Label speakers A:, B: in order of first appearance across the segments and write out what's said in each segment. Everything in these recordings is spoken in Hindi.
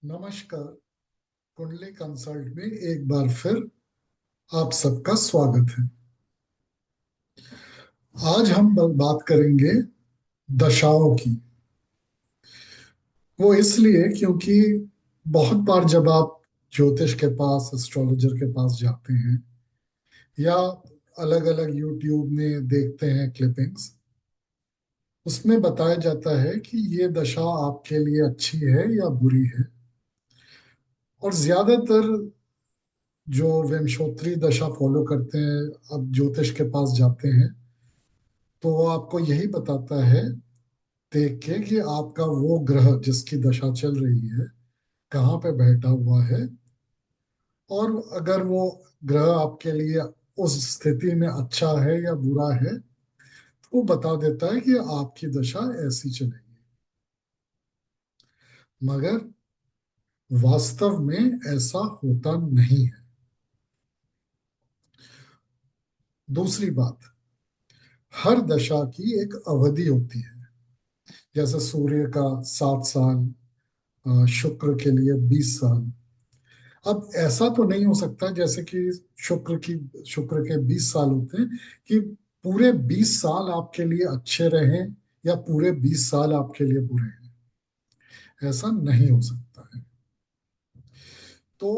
A: नमस्कार। कुंडली कंसल्ट में एक बार फिर आप सबका स्वागत है। आज हम बात करेंगे दशाओं की। वो इसलिए क्योंकि बहुत बार जब आप ज्योतिष के पास, एस्ट्रोलॉजर के पास जाते हैं या अलग अलग यूट्यूब में देखते हैं क्लिपिंग्स, उसमें बताया जाता है कि ये दशा आपके लिए अच्छी है या बुरी है। और ज्यादातर जो विंशोत्तरी दशा फॉलो करते हैं, अब ज्योतिष के पास जाते हैं, तो वो आपको यही बताता है देख के कि आपका वो ग्रह जिसकी दशा चल रही है कहाँ पे बैठा हुआ है। और अगर वो ग्रह आपके लिए उस स्थिति में अच्छा है या बुरा है, तो वो बता देता है कि आपकी दशा ऐसी चलेगी। मगर वास्तव में ऐसा होता नहीं है। दूसरी बात, हर दशा की एक अवधि होती है। जैसे सूर्य का 7 साल, शुक्र के लिए 20 साल। अब ऐसा तो नहीं हो सकता जैसे कि शुक्र के 20 साल होते हैं कि पूरे 20 साल आपके लिए अच्छे रहें या पूरे 20 साल आपके लिए बुरे हैं। ऐसा नहीं हो सकता है। तो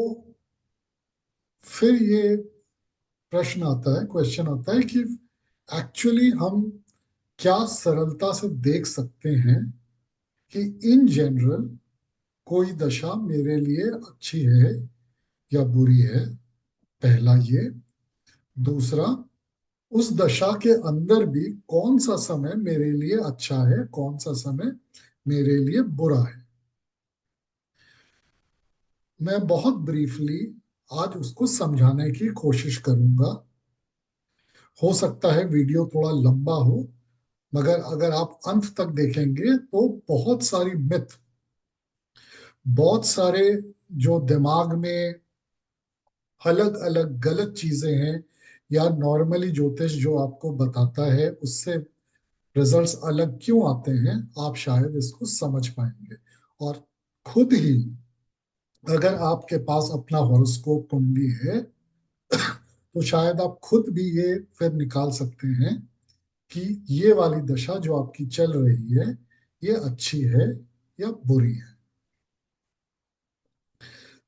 A: फिर ये प्रश्न आता है, क्वेश्चन आता है कि एक्चुअली हम क्या सरलता से देख सकते हैं कि इन जनरल कोई दशा मेरे लिए अच्छी है या बुरी है। पहला ये। दूसरा, उस दशा के अंदर भी कौन सा समय मेरे लिए अच्छा है, कौन सा समय मेरे लिए बुरा है। मैं बहुत ब्रीफली आज उसको समझाने की कोशिश करूंगा। हो सकता है वीडियो थोड़ा लंबा हो, मगर अगर आप अंत तक देखेंगे तो बहुत सारी मिथ, बहुत सारे जो दिमाग में अलग अलग गलत चीजें हैं, या नॉर्मली ज्योतिष जो आपको बताता है उससे रिजल्ट्स अलग क्यों आते हैं, आप शायद इसको समझ पाएंगे। और खुद ही अगर आपके पास अपना हॉरोस्कोप कुंडली है, तो शायद आप खुद भी ये फिर निकाल सकते हैं कि ये वाली दशा जो आपकी चल रही है, ये अच्छी है या बुरी है।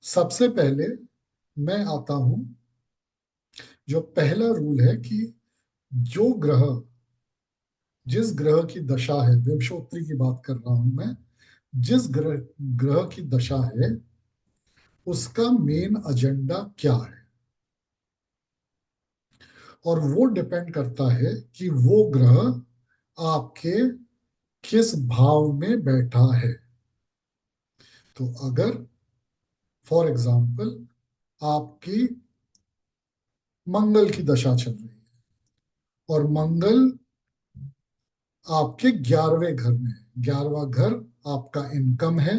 A: सबसे पहले मैं आता हूं, जो पहला रूल है कि जो ग्रह, जिस ग्रह की दशा है, विंशोत्तरी की बात कर रहा हूं मैं, जिस ग्रह ग्रह की दशा है उसका मेन एजेंडा क्या है। और वो डिपेंड करता है कि वो ग्रह आपके किस भाव में बैठा है। तो अगर फॉर एग्जाम्पल आपकी मंगल की दशा चल रही है और मंगल आपके 11वें घर में है, 11वां घर आपका इनकम है,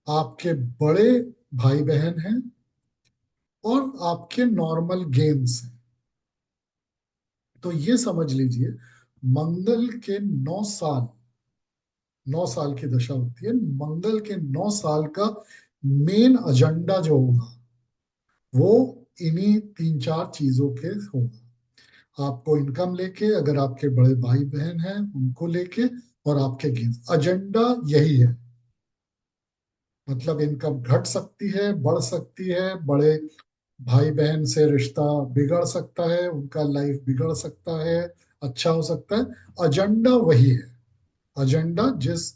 A: आपके बड़े भाई बहन हैं और आपके नॉर्मल गेन्स हैं, तो ये समझ लीजिए मंगल के 9 साल, 9 साल की दशा होती है। मंगल के 9 साल का मेन एजेंडा जो होगा वो इन्हीं 3 4 चीजों के होगा। आपको इनकम लेके, अगर आपके बड़े भाई बहन हैं उनको लेके, और आपके गेंस, एजेंडा यही है। मतलब इनकम घट सकती है, बढ़ सकती है, बड़े भाई बहन से रिश्ता बिगड़ सकता है, उनका लाइफ बिगड़ सकता है, अच्छा हो सकता है। एजेंडा वही है। एजेंडा जिस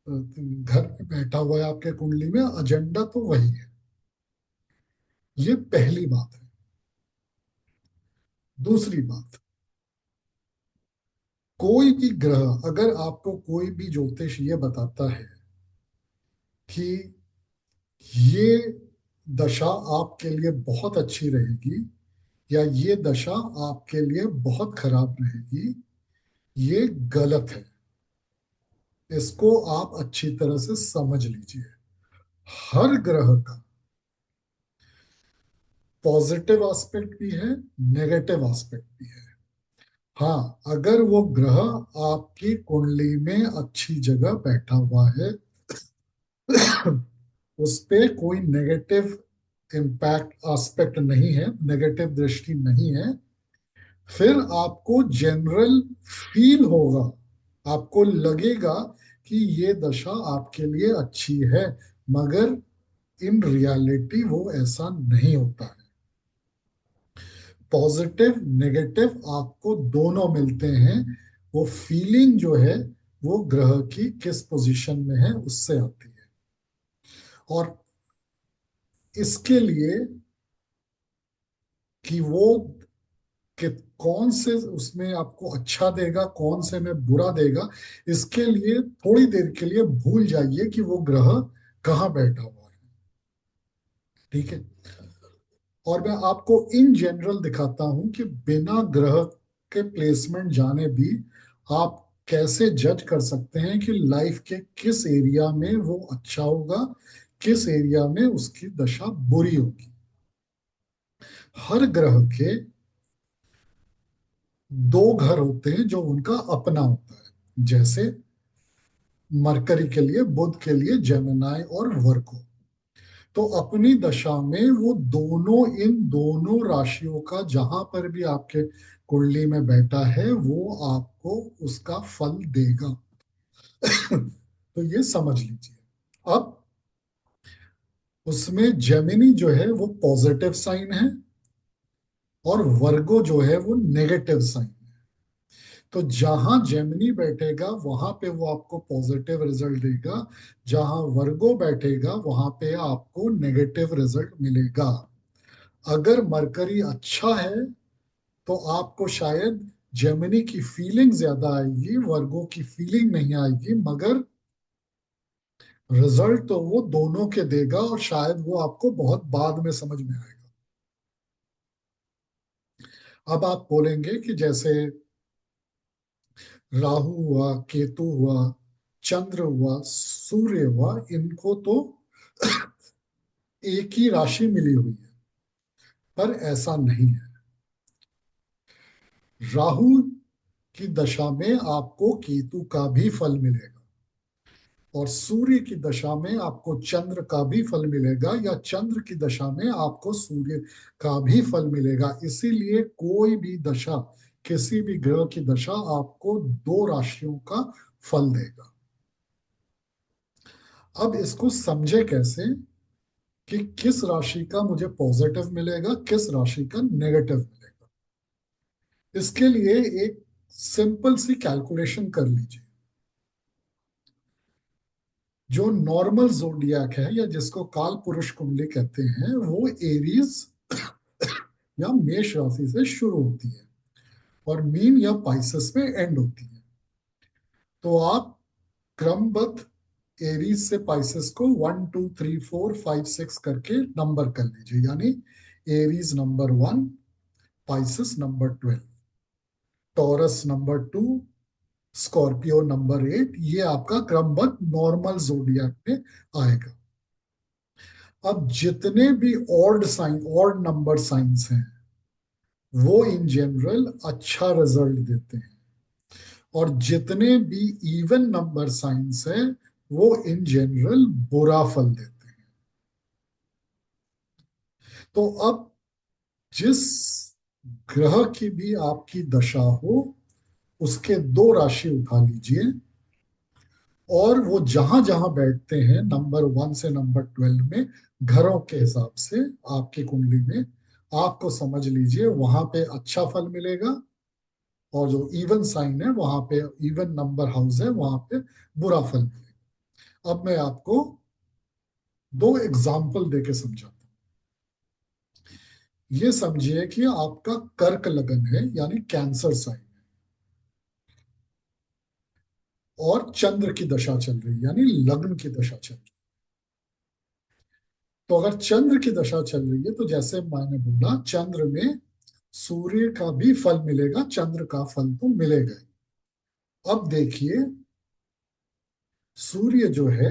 A: घर में बैठा हुआ है आपके कुंडली में, एजेंडा तो वही है। ये पहली बात है। दूसरी बात, कोई भी ग्रह, अगर आपको कोई भी ज्योतिष ये बताता है कि ये दशा आपके लिए बहुत अच्छी रहेगी या ये दशा आपके लिए बहुत खराब रहेगी, ये गलत है। इसको आप अच्छी तरह से समझ लीजिए। हर ग्रह का पॉजिटिव एस्पेक्ट भी है, नेगेटिव एस्पेक्ट भी है। हाँ, अगर वो ग्रह आपकी कुंडली में अच्छी जगह बैठा हुआ है उस पे कोई नेगेटिव इम्पैक्ट एस्पेक्ट नहीं है, नेगेटिव दृष्टि नहीं है, फिर आपको जनरल फील होगा, आपको लगेगा कि ये दशा आपके लिए अच्छी है, मगर इन रियलिटी वो ऐसा नहीं होता है। पॉजिटिव नेगेटिव आपको दोनों मिलते हैं। वो फीलिंग जो है वो ग्रह की किस पोजीशन में है उससे आती है। और इसके लिए कि वो कि कौन से उसमें आपको अच्छा देगा, कौन से में बुरा देगा, इसके लिए थोड़ी देर के लिए भूल जाइए कि वो ग्रह कहाँ बैठा हुआ है। ठीक है। और मैं आपको इन जनरल दिखाता हूं कि बिना ग्रह के प्लेसमेंट जाने भी आप कैसे जज कर सकते हैं कि लाइफ के किस एरिया में वो अच्छा होगा, किस एरिया में उसकी दशा बुरी होगी। हर ग्रह के दो घर होते हैं जो उनका अपना होता है। जैसे मरकरी के लिए, बुध के लिए जेमिनाई और वर्गो। तो अपनी दशा में वो दोनों, इन दोनों राशियों का जहां पर भी आपके कुंडली में बैठा है वो आपको उसका फल देगा। तो ये समझ लीजिए। अब उसमें जेमिनी जो है वो पॉजिटिव साइन है और वर्गो जो है वो नेगेटिव साइन। तो जहां जेमिनी बैठेगा वहां पे वो आपको पॉजिटिव रिजल्ट देगा, जहां वर्गो बैठेगा वहां पे आपको नेगेटिव रिजल्ट मिलेगा। अगर मरकरी अच्छा है तो आपको शायद जेमिनी की फीलिंग ज्यादा आएगी, वर्गो की फीलिंग नहीं आएगी, मगर रिजल्ट तो वो दोनों के देगा और शायद वो आपको बहुत बाद में समझ में आएगा। अब आप बोलेंगे कि जैसे राहु हुआ, केतु हुआ, चंद्र हुआ, सूर्य हुआ, इनको तो एक ही राशि मिली हुई है, पर ऐसा नहीं है। राहु की दशा में आपको केतु का भी फल मिलेगा और सूर्य की दशा में आपको चंद्र का भी फल मिलेगा, या चंद्र की दशा में आपको सूर्य का भी फल मिलेगा। इसीलिए कोई भी दशा, किसी भी ग्रह की दशा आपको दो राशियों का फल देगा। अब इसको समझे कैसे कि किस राशि का मुझे पॉजिटिव मिलेगा, किस राशि का नेगेटिव मिलेगा। इसके लिए एक सिंपल सी कैलकुलेशन कर लीजिए। जो नॉर्मल जोडियाक है या जिसको काल पुरुष कुंडली कहते हैं वो एरीज या मेष राशि से शुरू होती है और मीन या पाइसेस में एंड होती है। तो आप क्रमबद्ध एरीज से पाइसेस को 1 2 3 4 5 6 करके नंबर कर लीजिए, यानी Aries number 1, Pisces number 12, taurus number 2, Scorpio number 8। ये आपका क्रमबद्ध नॉर्मल जोडियाक में आएगा। अब जितने भी odd sign, odd number signs हैं वो इन जनरल अच्छा रिजल्ट देते हैं और जितने भी इवन नंबर साइंस हैं वो इन जनरल बुरा फल देते हैं। तो अब जिस ग्रह की भी आपकी दशा हो उसके दो राशि उठा लीजिए और वो जहां जहां बैठते हैं नंबर 1 से नंबर 12 में, घरों के हिसाब से आपकी कुंडली में, आपको समझ लीजिए वहां पे अच्छा फल मिलेगा और जो इवन साइन है वहां पे, इवन नंबर हाउस है वहां पे बुरा फल मिलेगा। अब मैं आपको दो एग्जाम्पल देके समझाता हूँ। ये समझिए कि आपका कर्क लगन है यानी कैंसर साइन है और चंद्र की दशा चल रही है यानी लग्न की दशा चल रही है। तो अगर चंद्र की दशा चल रही है तो जैसे मैंने बोला चंद्र में सूर्य का भी फल मिलेगा, चंद्र का फल तो मिलेगा ही। अब देखिए सूर्य जो है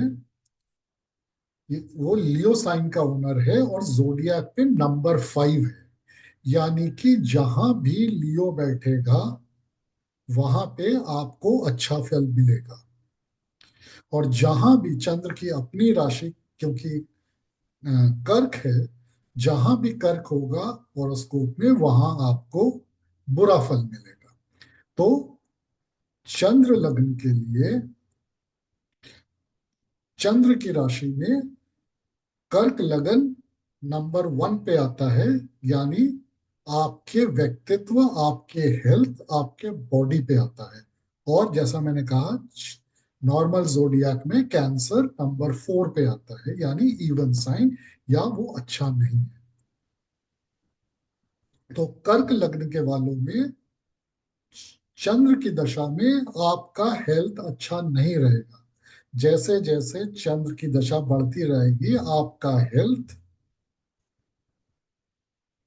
A: वो लियो साइन का ओनर है और जोडियाक पे नंबर 5 है, यानी कि जहां भी लियो बैठेगा वहां पे आपको अच्छा फल मिलेगा। और जहां भी चंद्र की अपनी राशि, क्योंकि कर्क है, जहां भी कर्क होगा हॉरोस्कोप में वहां आपको बुरा फल मिलेगा। तो चंद्र लग्न के लिए चंद्र की राशि में कर्क लगन नंबर 1 पे आता है, यानी आपके व्यक्तित्व, आपके हेल्थ, आपके बॉडी पे आता है। और जैसा मैंने कहा, नॉर्मल जोडियाक में कैंसर नंबर 4 पे आता है, यानी इवन साइन, या वो अच्छा नहीं है। तो कर्क लग्न के वालों में चंद्र की दशा में आपका हेल्थ अच्छा नहीं रहेगा। जैसे जैसे चंद्र की दशा बढ़ती रहेगी, आपका हेल्थ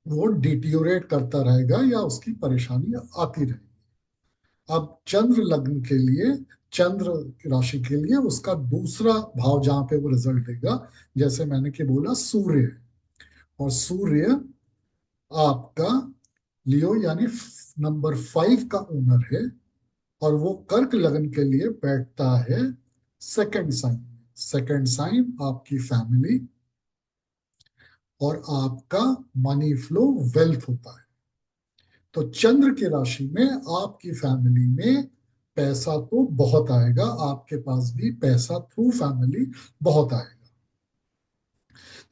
A: वो डिटियोरेट करता रहेगा या उसकी परेशानी आती रहेगी। अब चंद्र लग्न के लिए, चंद्र राशि के लिए उसका दूसरा भाव जहां पे वो रिजल्ट देगा, जैसे मैंने कि बोला सूर्य है, और सूर्य आपका लियो यानी नंबर 5 का ओनर है, और वो कर्क लगन के लिए बैठता है सेकंड साइन। सेकंड साइन आपकी फैमिली और आपका मनी फ्लो, वेल्थ होता है। तो चंद्र की राशि में आपकी फैमिली में पैसा तो बहुत आएगा, आपके पास भी पैसा थ्रू फैमिली बहुत आएगा।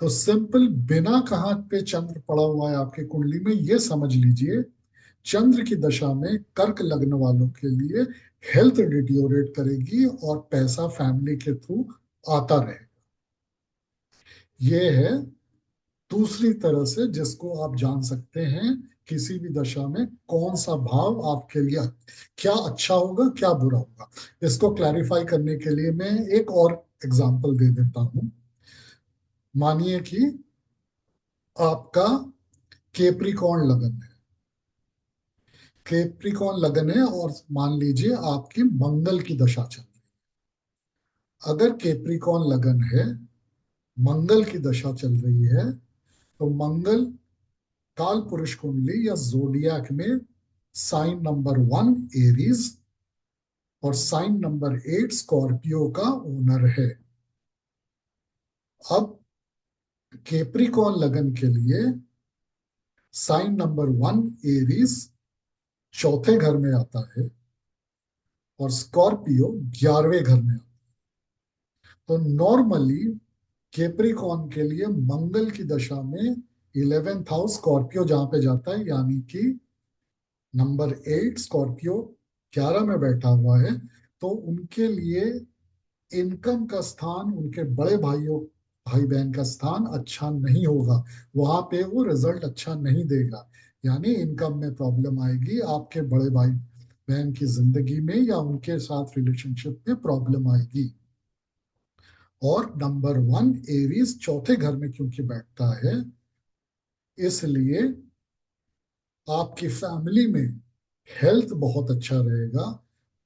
A: तो सिंपल, बिना कहाँ पे चंद्र पड़ा हुआ है आपकी कुंडली में, ये समझ लीजिए चंद्र की दशा में कर्क लग्न वालों के लिए हेल्थ डिटियोरेट करेगी और पैसा फैमिली के थ्रू आता रहेगा। ये है दूसरी तरह से जिसको आप जान सकते हैं किसी भी दशा में कौन सा भाव आपके लिए क्या अच्छा होगा, क्या बुरा होगा। इसको क्लैरिफाई करने के लिए मैं एक और एग्जांपल दे देता हूं। मानिए कि आपका केप्रिकॉर्न लगन है। केप्रिकॉर्न लगन है और मान लीजिए आपकी मंगल की दशा चल रही है। अगर केप्रिकॉर्न लगन है, मंगल की दशा चल रही है, तो मंगल काल पुरुष कुंडली या जोडियाक में साइन नंबर 1 एरीज और साइन नंबर 8 स्कॉर्पियो का ओनर है। अब केप्रिकॉर्न लगन के लिए साइन नंबर 1 एरीज चौथे घर में आता है, और स्कॉर्पियो 11वें घर में आता है। तो नॉर्मली केप्रिकॉर्न के लिए मंगल की दशा में 11th हाउस स्कॉर्पियो जहां पे जाता है, यानी कि नंबर 8 स्कॉर्पियो 11 में बैठा हुआ है, तो उनके लिए इनकम का स्थान, उनके बड़े भाइयों, भाई बहन का स्थान अच्छा नहीं होगा। वहां पे वो रिजल्ट अच्छा नहीं देगा, यानी इनकम में प्रॉब्लम आएगी, आपके बड़े भाई बहन की जिंदगी में या उनके साथ रिलेशनशिप में प्रॉब्लम आएगी। और नंबर 1 एरीज चौथे घर में क्योंकि बैठता है, इसलिए आपकी फैमिली में हेल्थ बहुत अच्छा रहेगा,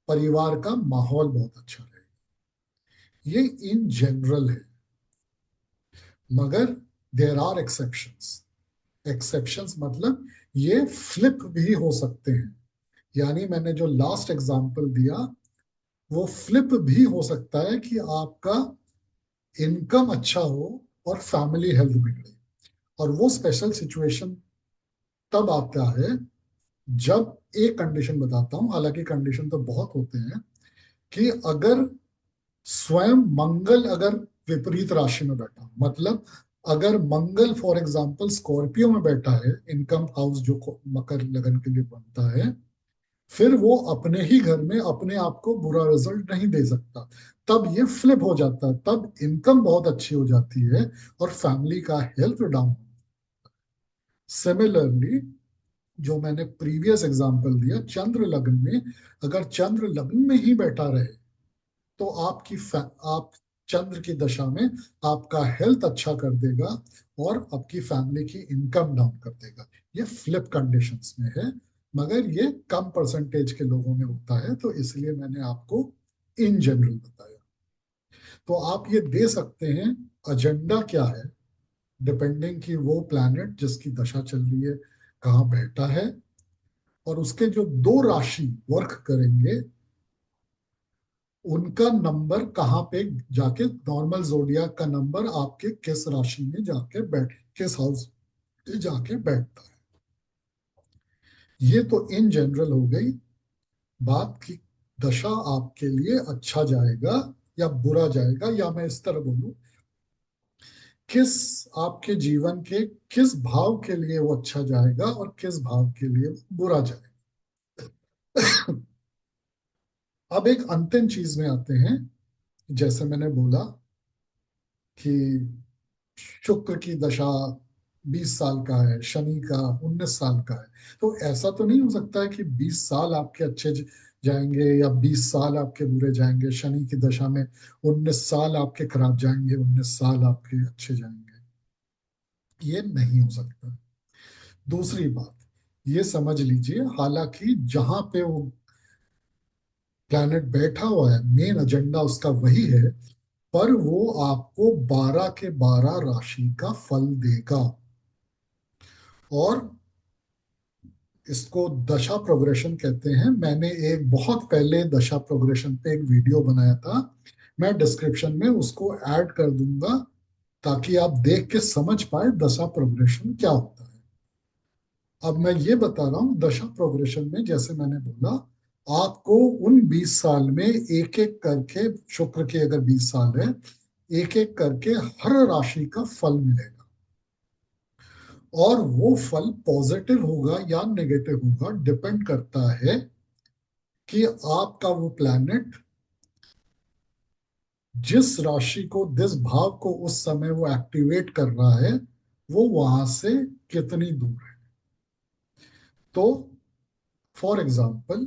A: परिवार का माहौल बहुत अच्छा रहेगा। ये इन जनरल है, मगर देर आर एक्सेप्शंस। एक्सेप्शंस मतलब ये फ्लिप भी हो सकते हैं। यानी मैंने जो लास्ट एग्जांपल दिया, वो फ्लिप भी हो सकता है कि आपका इनकम अच्छा हो और फैमिली हेल्थ बिगड़े। और वो स्पेशल सिचुएशन तब आता है जब, एक कंडीशन बताता हूं, हालांकि कंडीशन तो बहुत होते हैं, कि अगर स्वयं मंगल अगर विपरीत राशि में बैठा, मतलब अगर मंगल फॉर एग्जांपल स्कॉर्पियो में बैठा है, इनकम हाउस जो मकर लगन के लिए बनता है, फिर वो अपने ही घर में अपने आप को बुरा रिजल्ट नहीं दे सकता। तब ये फ्लिप हो जाता है, तब इनकम बहुत अच्छी हो जाती है और फैमिली का हेल्थ डाउन। सिमिलरली, जो मैंने प्रीवियस एग्जांपल दिया, चंद्र लग्न में, अगर चंद्र लग्न में ही बैठा रहे, तो आप चंद्र की दशा में आपका हेल्थ अच्छा कर देगा और आपकी फैमिली की इनकम डाउन कर देगा। ये फ्लिप कंडीशंस में है, मगर ये कम परसेंटेज के लोगों में होता है, तो इसलिए मैंने आपको इन जनरल बताया। तो आप ये दे सकते हैं एजेंडा क्या है, डिपेंडिंग कि वो प्लैनेट जिसकी दशा चल रही है कहाँ बैठा है, और उसके जो दो राशि वर्क करेंगे उनका नंबर कहाँ पे जाके, नॉर्मल जोडियाक का नंबर आपके किस राशि में जाके बैठ, किस हाउस में जाके बैठता है। ये तो इन जनरल हो गई बात की दशा आपके लिए अच्छा जाएगा या बुरा जाएगा, या मैं इस तरह बोलूं, किस आपके जीवन के किस भाव के लिए वो अच्छा जाएगा और किस भाव के लिए वो बुरा जाएगा। अब एक अंतिम चीज में आते हैं। जैसे मैंने बोला कि शुक्र की दशा 20 साल का है, शनि का 19 साल का है। तो ऐसा तो नहीं हो सकता है कि 20 साल आपके अच्छे जाएंगे या 20 साल आपके बुरे जाएंगे, शनि की दशा में 19 साल आपके खराब जाएंगे, 19 साल आपके अच्छे जाएंगे। ये नहीं हो सकता। दूसरी बात, ये समझ लीजिए, हालांकि जहां पे वो प्लैनेट बैठा हुआ है मेन एजेंडा उसका वही है, पर वो आपको 12 के 12 राशि का फल देगा। और इसको दशा प्रोग्रेशन कहते हैं। मैंने एक बहुत पहले दशा प्रोग्रेशन पे एक वीडियो बनाया था, मैं डिस्क्रिप्शन में उसको ऐड कर दूंगा ताकि आप देख के समझ पाए दशा प्रोग्रेशन क्या होता है। अब मैं ये बता रहा हूँ दशा प्रोग्रेशन में, जैसे मैंने बोला, आपको उन 20 साल में एक एक करके, शुक्र के अगर 20 साल है, एक एक करके हर राशि का फल मिलेगा। और वो फल पॉजिटिव होगा या नेगेटिव होगा, डिपेंड करता है कि आपका वो प्लैनेट जिस राशि को, जिस भाव को उस समय वो एक्टिवेट कर रहा है, वो वहां से कितनी दूर है। तो फॉर एग्जाम्पल,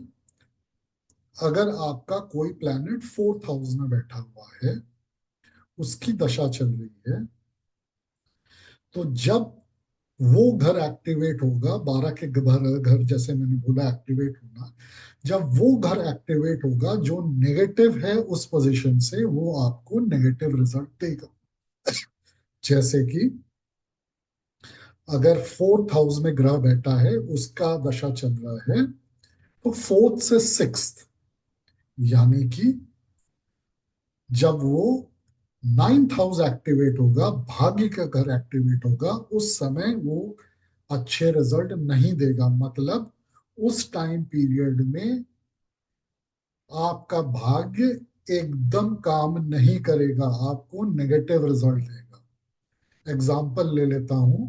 A: अगर आपका कोई प्लैनेट 4th हाउस में बैठा हुआ है, उसकी दशा चल रही है, तो जब वो घर एक्टिवेट होगा, 12 के घर घर जैसे मैंने बोला एक्टिवेट होना, जब वो घर एक्टिवेट होगा जो नेगेटिव है उस पोजीशन से, वो आपको नेगेटिव रिजल्ट देगा। जैसे कि अगर 4th हाउस में ग्रह बैठा है, उसका दशा चल रहा है, तो 4th से 6th, यानी कि जब वो 9th हाउस एक्टिवेट होगा, भाग्य का घर एक्टिवेट होगा, उस समय वो अच्छे रिजल्ट नहीं देगा। मतलब उस टाइम पीरियड में आपका भाग्य एकदम काम नहीं करेगा, आपको नेगेटिव रिजल्ट देगा। एग्जाम्पल ले लेता हूं,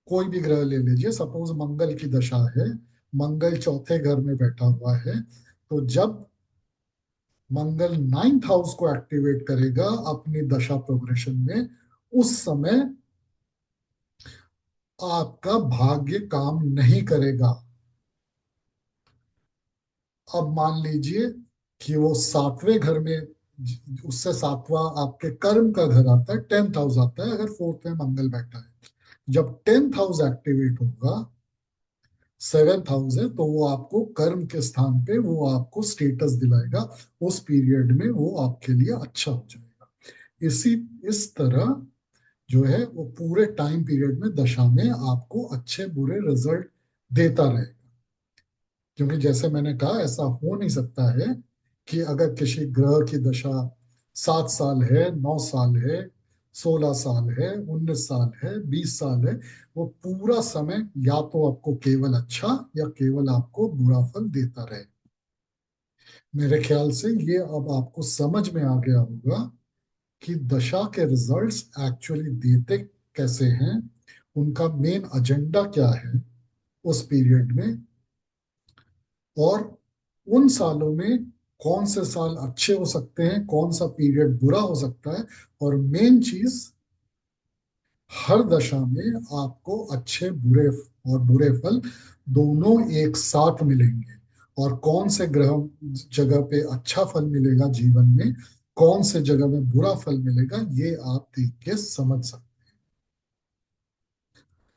A: कोई भी ग्रह ले लीजिए, सपोज मंगल की दशा है, मंगल 4थे घर में बैठा हुआ है, तो जब मंगल 9th हाउस को एक्टिवेट करेगा अपनी दशा प्रोग्रेशन में, उस समय आपका भाग्य काम नहीं करेगा। अब मान लीजिए कि वो 7वें घर में, उससे 7वां आपके कर्म का घर आता है, 10th हाउस आता है, अगर 4th में मंगल बैठा है। जब 10th हाउस एक्टिवेट होगा, 7th हाउस है, तो वो आपको कर्म के स्थान पे वो आपको स्टेटस दिलाएगा, उस पीरियड में वो आपके लिए अच्छा हो जाएगा। इसी इस तरह जो है वो पूरे टाइम पीरियड में दशा में आपको अच्छे बुरे रिजल्ट देता रहेगा। क्योंकि जैसे मैंने कहा, ऐसा हो नहीं सकता है कि अगर किसी ग्रह की दशा 7 साल है, 9 साल है, 16 साल है, 19 साल है, 20 साल है, वो पूरा समय या तो आपको केवल अच्छा या केवल आपको बुरा फल देता रहे। मेरे ख्याल से ये अब आपको समझ में आ गया होगा कि दशा के रिजल्ट्स एक्चुअली देते कैसे हैं, उनका मेन एजेंडा क्या है उस पीरियड में, और उन सालों में कौन से साल अच्छे हो सकते हैं, कौन सा पीरियड बुरा हो सकता है। और मेन चीज, हर दशा में आपको अच्छे बुरे और बुरे फल दोनों एक साथ मिलेंगे। और कौन से ग्रह जगह पे अच्छा फल मिलेगा जीवन में, कौन से जगह में बुरा फल मिलेगा, ये आप देख के समझ सकते हैं।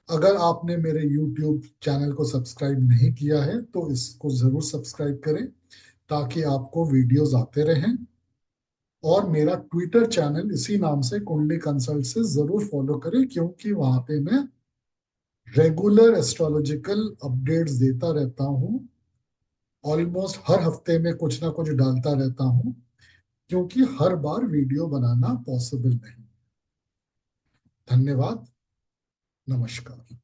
A: अगर आपने मेरे YouTube चैनल को सब्सक्राइब नहीं किया है तो इसको जरूर सब्सक्राइब करें, ताकि आपको वीडियोस आते रहें। और मेरा ट्विटर चैनल इसी नाम से, कुंडली कंसल्ट से, जरूर फॉलो करें, क्योंकि वहां पे मैं रेगुलर एस्ट्रोलॉजिकल अपडेट्स देता रहता हूँ। ऑलमोस्ट हर हफ्ते में कुछ ना कुछ डालता रहता हूँ। क्योंकि हर बार वीडियो बनाना पॉसिबल नहीं। धन्यवाद। नमस्कार।